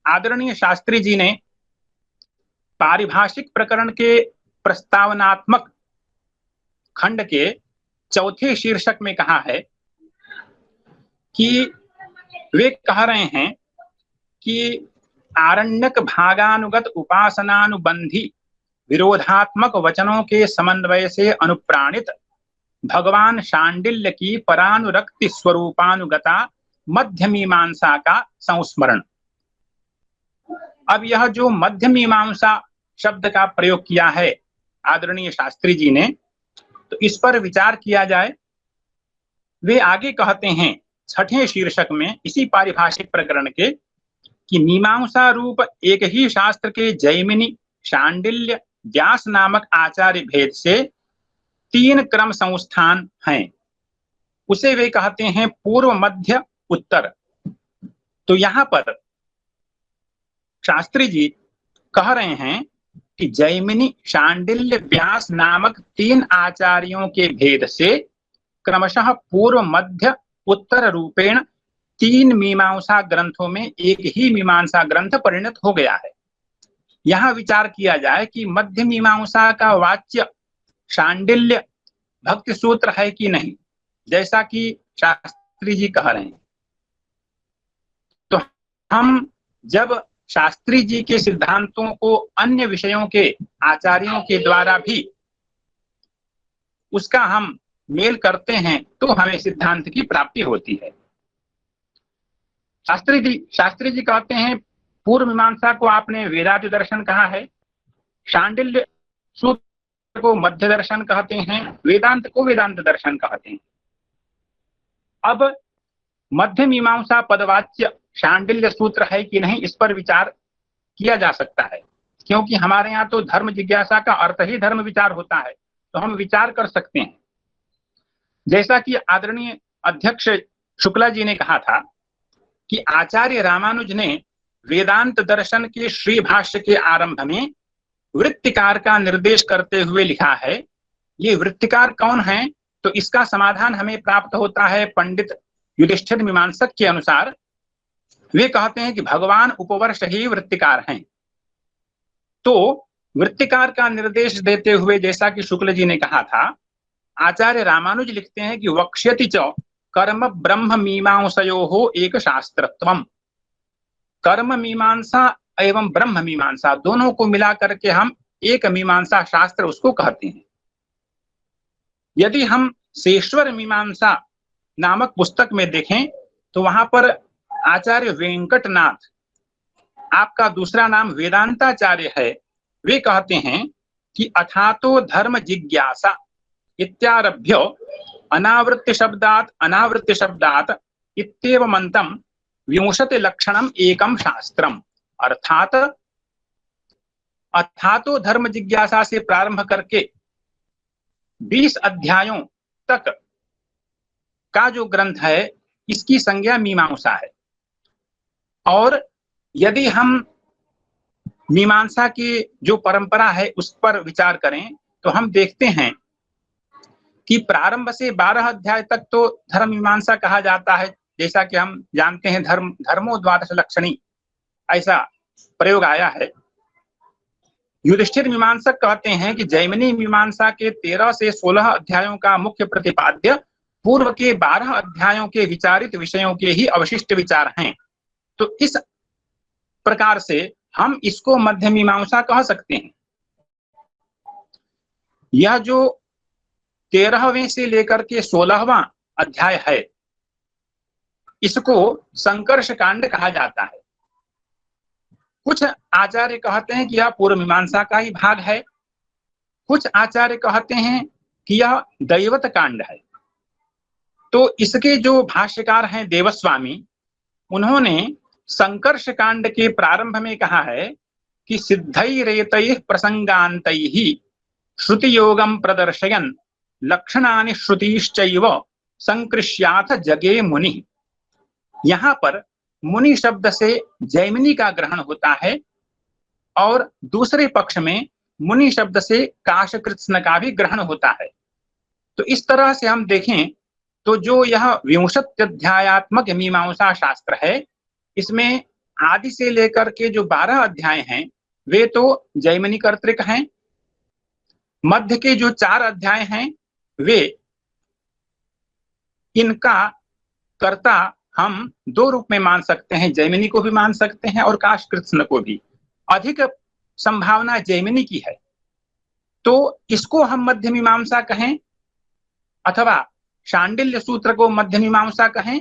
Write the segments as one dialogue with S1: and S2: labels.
S1: आदरणीय शास्त्री जी ने पारिभाषिक प्रकरण के प्रस्तावनात्मक खंड के चौथे शीर्षक में कहा है कि वे कह रहे हैं कि आरण्यक भागानुगत उपासनानुबंधी विरोधात्मक वचनों के समन्वय से अनुप्राणित भगवान शांडिल्य की परानुरक्ति स्वरूपानुगता मध्य मीमांसा का संस्मरण। अब यह जो मध्य मीमांसा शब्द का प्रयोग किया है आदरणीय शास्त्री जी ने, तो इस पर विचार किया जाए। वे आगे कहते हैं छठे शीर्षक में इसी पारिभाषिक प्रकरण के कि मीमांसा रूप एक ही शास्त्र के जैमिनी, शांडिल्य, व्यास नामक आचार्य भेद से 3 क्रम संस्थान हैं। उसे वे कहते हैं पूर्व, मध्य, उत्तर। तो यहां पर शास्त्री जी कह रहे हैं कि जैमिनी, शांडिल्य, व्यास नामक 3 आचार्यों के भेद से क्रमशः पूर्व, मध्य, उत्तर रूपेण 3 मीमांसा ग्रंथों में एक ही मीमांसा ग्रंथ परिणत हो गया है। यहां विचार किया जाए कि मध्य मीमांसा का वाच्य शांडिल्य भक्ति सूत्र है कि नहीं, जैसा कि शास्त्री जी कह रहे हैं। तो हम जब शास्त्री जी के सिद्धांतों को अन्य विषयों के आचार्यों के द्वारा भी उसका हम मेल करते हैं तो हमें सिद्धांत की प्राप्ति होती है। शास्त्री जी कहते हैं पूर्व मीमांसा को आपने वेदांत दर्शन कहा है, शांडिल्य सूत्र को मध्य दर्शन कहते हैं, वेदांत को वेदांत दर्शन कहते हैं। अब मध्य मीमांसा पदवाच्य शांडिल्य सूत्र है कि नहीं, इस पर विचार किया जा सकता है, क्योंकि हमारे यहाँ तो धर्म जिज्ञासा का अर्थ ही धर्म विचार होता है, तो हम विचार कर सकते हैं। जैसा कि आदरणीय अध्यक्ष शुक्ला जी ने कहा था कि आचार्य रामानुज ने वेदांत दर्शन के श्री भाष्य के आरंभ में वृत्तिकार का निर्देश करते हुए लिखा है। ये वृत्तिकार कौन है, तो इसका समाधान हमें प्राप्त होता है पंडित युधिष्ठिर मीमांसक के अनुसार। वे कहते हैं कि भगवान उपवर्ष ही वृत्तिकार हैं। तो वृत्तिकार का निर्देश देते हुए जैसा कि शुक्ल जी ने कहा था, आचार्य रामानुज लिखते हैं कि वक्ष्यति च कर्म ब्रह्म मीमांसयोः एक शास्त्रत्वम्। कर्म मीमांसा एवं ब्रह्म मीमांसा दोनों को मिला करके हम एक मीमांसा शास्त्र उसको कहते हैं। यदि हम शेश्वर मीमांसा नामक पुस्तक में देखें तो वहां पर आचार्य वेंकटनाथ, आपका दूसरा नाम वेदांताचार्य है, वे कहते हैं कि अथातो धर्म जिज्ञासा इत्यारभ्य अनावृत्ति शब्दात इत्येवमन्तं विंशति लक्षणम एकम शास्त्रम। अर्थात अथातो धर्म जिज्ञासा से प्रारंभ करके 20 अध्यायों तक का जो ग्रंथ है इसकी संज्ञा मीमांसा है। और यदि हम मीमांसा की जो परंपरा है उस पर विचार करें तो हम देखते हैं कि प्रारंभ से 12 अध्याय तक तो धर्म मीमांसा कहा जाता है। जैसा कि हम जानते हैं धर्मो द्वादश लक्षणी ऐसा प्रयोग आया है। युधिष्ठिर मीमांसक कहते हैं कि जैमिनी मीमांसा के 13 से 16 अध्यायों का मुख्य प्रतिपाद्य पूर्व के 12 अध्यायों के विचारित विषयों के ही अवशिष्ट विचार हैं। तो इस प्रकार से हम इसको मध्य मीमांसा कह सकते हैं। यह जो 13वें से लेकर के 16वां अध्याय है इसको संकर्ष कांड कहा जाता है। कुछ आचार्य कहते हैं कि यह पूर्व मीमांसा का ही भाग है, कुछ आचार्य कहते हैं कि यह दैवत कांड है। तो इसके जो भाष्यकार हैं देवस्वामी, उन्होंने संकर्ष कांड के प्रारंभ में कहा है कि सिद्धैरेतैः प्रसंगान्तैः श्रुति योगम प्रदर्शयन् लक्षणानि श्रुतिश्चैव संकृष्याथ जगे मुनि। यहां पर मुनि शब्द से जैमिनी का ग्रहण होता है और दूसरे पक्ष में मुनि शब्द से काशकृत्स्न का भी ग्रहण होता है। तो इस तरह से हम देखें तो जो यह 20 अध्यायात्मक मीमांसा शास्त्र है इसमें आदि से लेकर के जो 12 अध्याय हैं वे तो जैमिनी कर्तृक हैं। मध्य के जो 4 अध्याय हैं वे इनका कर्ता हम 2 रूप में मान सकते हैं, जैमिनी को भी मान सकते हैं और काशकृत्स्न को भी। अधिक संभावना जैमिनी की है, तो इसको हम मध्य मीमांसा कहें अथवा शांडिल्य सूत्र को मध्य मीमांसा कहें,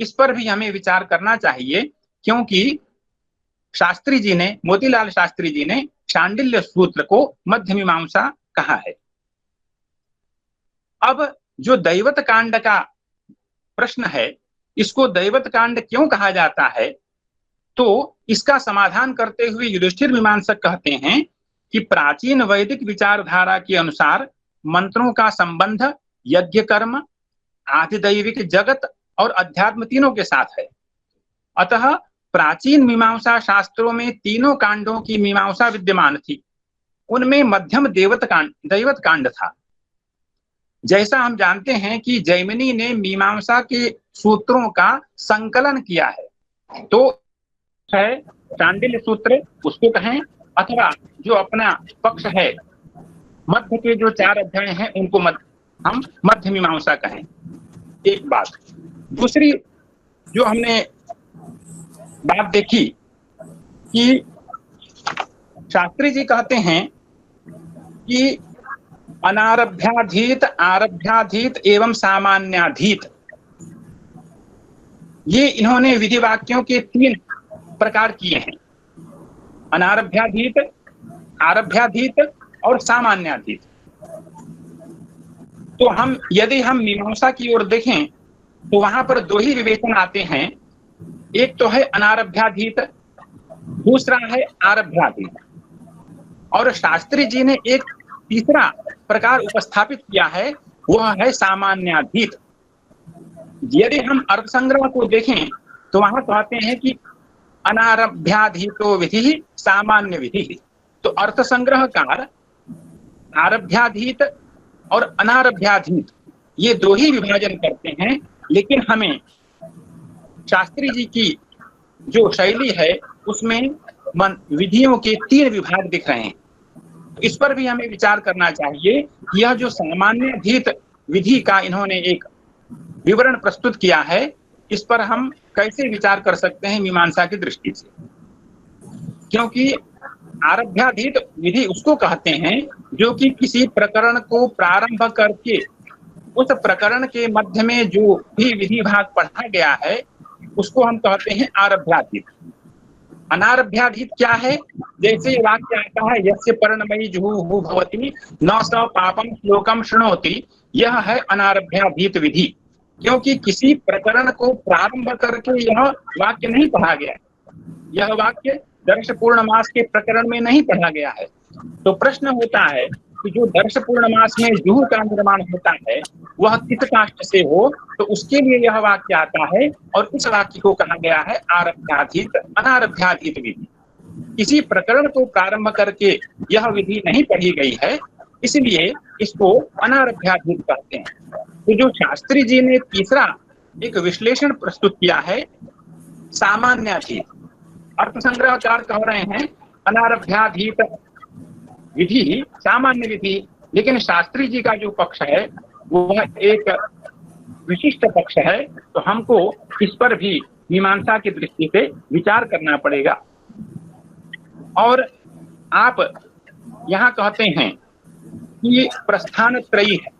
S1: इस पर भी हमें विचार करना चाहिए, क्योंकि शास्त्री जी ने, मोतीलाल शास्त्री जी ने शांडिल्य सूत्र को मध्य मीमांसा कहा है। अब जो दैवत कांड का प्रश्न है, इसको दैवत कांड क्यों कहा जाता है, तो इसका समाधान करते हुए युधिष्ठिर मीमांसक कहते हैं कि प्राचीन वैदिक विचारधारा के अनुसार मंत्रों का संबंध यज्ञ कर्म, आधिदैविक जगत और अध्यात्म तीनों के साथ है। अतः प्राचीन मीमांसा शास्त्रों में तीनों कांडों की मीमांसा विद्यमान थी। उनमें मध्यम दैवत कांड था। जैसा हम जानते हैं कि जैमिनी ने मीमांसा के सूत्रों का संकलन किया है, तो है शांडिल्य सूत्र उसको कहें, अथवा जो अपना पक्ष है मध्य के जो 4 अध्याय हैं उनको हम मध्य मीमांसा कहें। एक बात। दूसरी जो हमने बात देखी कि शास्त्री जी कहते हैं कि अनारभ्याधीत, आरभ्याधीत एवं सामान्याधीत, ये इन्होंने विधि वाक्यों के 3 प्रकार किए हैं, अनारभ्याधीत, आरभ्याधीत और सामान्याधीत। तो यदि हम मीमांसा की ओर देखें तो वहां पर 2 ही विवेचन आते हैं, एक तो है अनारभ्याधीत, दूसरा है आरभ्याधीत, और शास्त्री जी ने एक तीसरा प्रकार उपस्थापित किया है, वह है सामान्याधीत। यदि हम अर्थ संग्रह को देखें तो वहां कहते हैं कि अनारभ्याधीतो विधि सामान्य विधि। तो अर्थ संग्रहकार आरभ्याधीत और अनारभ्याधीत ये 2 ही विभाजन करते हैं, लेकिन हमें शास्त्री जी की जो शैली है उसमें विधियों के 3 विभाग दिख रहे हैं। इस पर भी हमें विचार करना चाहिए। यह जो सामान्याधीत विधि का इन्होंने एक विवरण प्रस्तुत किया है, इस पर हम कैसे विचार कर सकते हैं मीमांसा की दृष्टि से, क्योंकि आरभ्याधीत विधि उसको कहते हैं जो कि किसी प्रकरण को प्रारंभ करके उस प्रकरण के मध्य में जो भी विधि भाग पढ़ा गया है उसको हम कहते हैं आरभ्याधीत। अनारभ्याधीत क्या है? जैसे वाक्य आता है यस्य पर्णमयी जुहु भवति न स पापम श्लोकम शृणोति, यह है अनारभ्याधीत विधि, क्योंकि किसी प्रकरण को प्रारंभ करके यह वाक्य नहीं पढ़ा गया, यह वाक्य दर्श पूर्णमास के प्रकरण में नहीं पढ़ा गया है। तो प्रश्न होता है कि जो दर्श पूर्णमास में जुहू का निर्माण होता है वह किस काष्ठ से हो, तो उसके लिए यह वाक्य आता है, और इस वाक्य को कहा गया है आरभ्याधीत अनारभ्याधीत विधि। किसी प्रकरण को प्रारंभ करके यह विधि नहीं पढ़ी गई है, इसलिए इसको अनारभ्याधीत कहते हैं। तो जो शास्त्री जी ने तीसरा एक विश्लेषण प्रस्तुत किया है सामान्याधीत, अर्थ संग्रहकार कह रहे हैं अनारभ्याधीत विधि सामान्य विधि, लेकिन शास्त्री जी का जो पक्ष है वह एक विशिष्ट पक्ष है, तो हमको इस पर भी मीमांसा की दृष्टि से विचार करना पड़ेगा। और आप यहाँ कहते हैं कि प्रस्थान त्रयी है,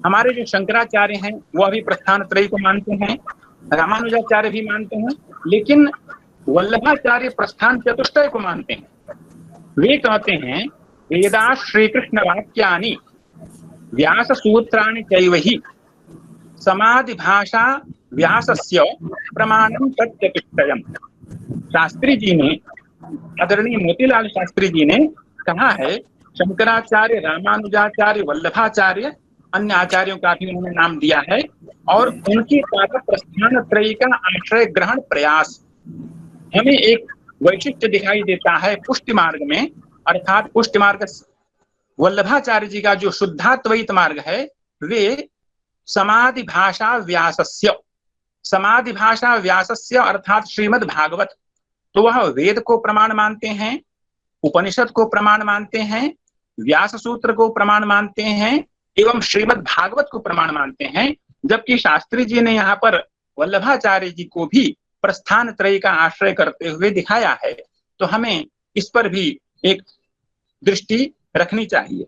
S1: हमारे जो शंकराचार्य हैं वह भी प्रस्थान त्रयी को मानते हैं, रामानुजाचार्य भी मानते हैं, लेकिन वल्लभाचार्य प्रस्थान चतुष्टय को मानते हैं। वे कहते हैं वेदा श्री कृष्ण वाक्यानि व्यास सूत्राणि चैवहि समाधि भाषा व्यासस्य प्रमाणम तच्चतुष्टयम्। शास्त्री जी ने, आदरणीय मोतीलाल शास्त्री जी ने कहा है, शंकराचार्य, रामानुजाचार्य, वल्लभाचार्य, अन्य आचार्यों का भी उन्होंने नाम दिया है, और उनके द्वारा प्रस्थान त्रयी का आश्रय ग्रहण प्रयास हमें एक वैशिष्ट्य दिखाई देता है पुष्टि मार्ग में। अर्थात पुष्टि मार्ग वल्लभाचार्य जी का जो शुद्धाद्वैत मार्ग है वे समाधि भाषा व्यासस्य, समाधि भाषा व्यासस्य अर्थात श्रीमद् भागवत, तो वह वेद को प्रमाण मानते हैं, उपनिषद को प्रमाण मानते हैं, व्यास सूत्र को प्रमाण मानते हैं एवं श्रीमद् भागवत को प्रमाण मानते हैं। जबकि शास्त्री जी ने यहाँ पर वल्लभाचार्य जी को भी प्रस्थान त्रयी का आश्रय करते हुए दिखाया है। तो हमें इस पर भी एक दृष्टि रखनी चाहिए।